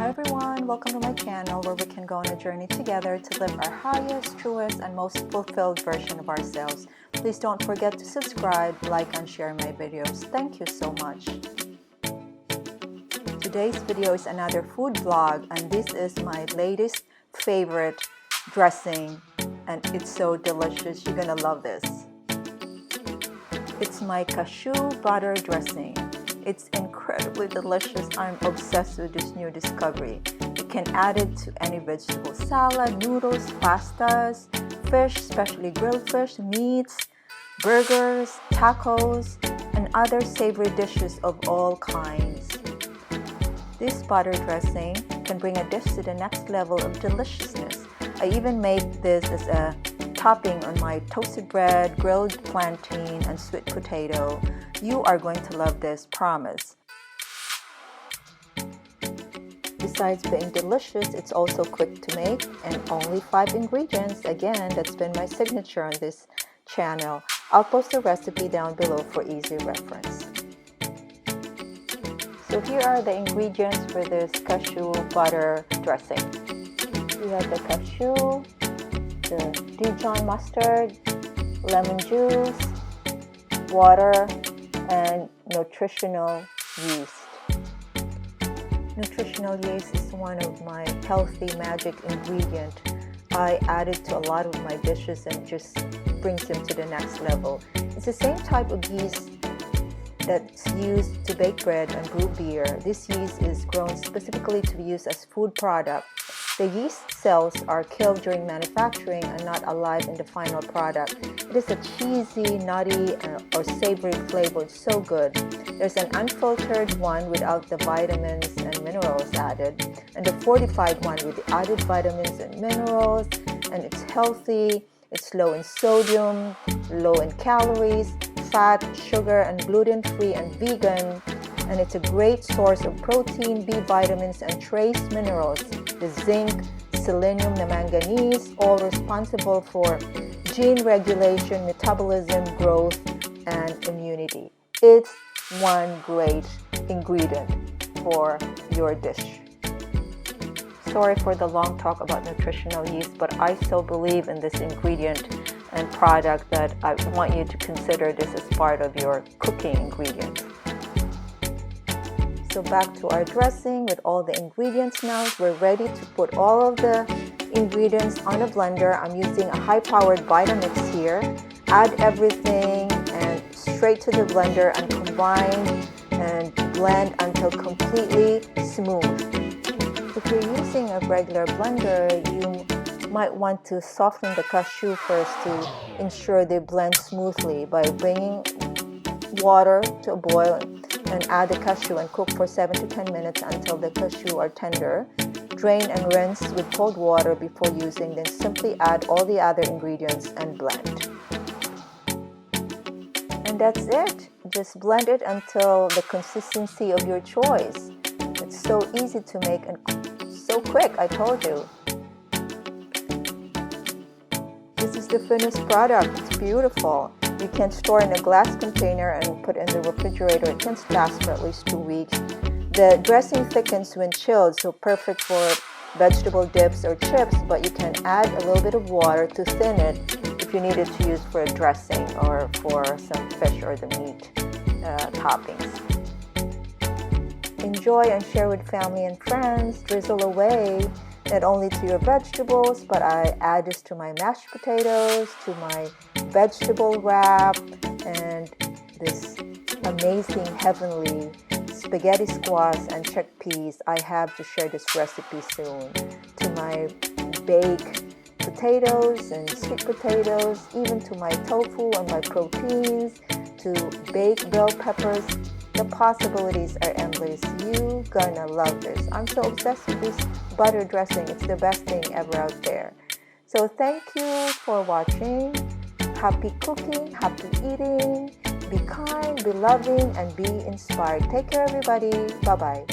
Hi everyone, welcome to my channel where we can go on a journey together to live our highest, truest, and most fulfilled version of ourselves. Please don't forget to subscribe, like, and share my videos. Thank you so much. Today's video is another food vlog, and this is my latest favorite dressing, and it's so delicious. You're gonna love this. It's my cashew butter dressing. It's incredibly delicious. I'm obsessed with this new discovery. You can add it to any vegetable salad, noodles, pastas, fish, especially grilled fish, meats, burgers, tacos, and other savory dishes of all kinds. This butter dressing can bring a dish to the next level of deliciousness. I even make this as a topping on my toasted bread, grilled plantain, and sweet potato. You are going to love this, promise. Besides being delicious, it's also quick to make and only 5 ingredients. Again, that's been my signature on this channel. I'll post the recipe down below for easy reference. So here are the ingredients for this cashew butter dressing. We have the cashew, the Dijon mustard, lemon juice, water, and nutritional yeast. Nutritional yeast is one of my healthy magic ingredient. I add it to a lot of my dishes and just brings them to the next level. It's the same type of yeast that's used to bake bread and brew beer. This yeast is grown specifically to be used as food product. The yeast cells are killed during manufacturing and not alive in the final product. It is a cheesy, nutty, or savory flavor. It's so good. There's an unfiltered one without the vitamins and minerals added, and the fortified one with the added vitamins and minerals, and it's healthy. It's low in sodium, low in calories, fat, sugar, and gluten-free and vegan. And it's a great source of protein, B vitamins, and trace minerals, the zinc, selenium, the manganese, all responsible for gene regulation, metabolism, growth, and immunity. It's one great ingredient for your dish. Sorry for the long talk about nutritional yeast, but I so believe in this ingredient and product that I want you to consider this as part of your cooking ingredient. So back to our dressing with all the ingredients now. We're ready to put all of the ingredients on a blender. I'm using a high-powered Vitamix here. Add everything and straight to the blender and combine and blend until completely smooth. If you're using a regular blender, you might want to soften the cashew first to ensure they blend smoothly by bringing water to a boil and add the cashew and cook for 7 to 10 minutes until the cashew are tender. Drain and rinse with cold water before using, then simply add all the other ingredients and blend. And that's it. Just blend it until the consistency of your choice. It's so easy to make and so quick, I told you. This is the finished product. It's beautiful. You can store in a glass container and put in the refrigerator. It can last for at least 2 weeks. The dressing thickens when chilled, so perfect for vegetable dips or chips, but you can add a little bit of water to thin it if you need it to use for a dressing or for some fish or the meat toppings. Enjoy and share with family and friends. Drizzle away not only to your vegetables, but I add this to my mashed potatoes, to my vegetable wrap, and this amazing heavenly spaghetti squash and chickpeas. I have to share this recipe soon. To my baked potatoes and sweet potatoes, even to my tofu and my proteins, to baked bell peppers. The possibilities are endless. You gonna love this. I'm so obsessed with this butter dressing. It's the best thing ever out there. So thank you for watching. Happy cooking, happy eating. Be kind, be loving, and be inspired. Take care, everybody. Bye-bye.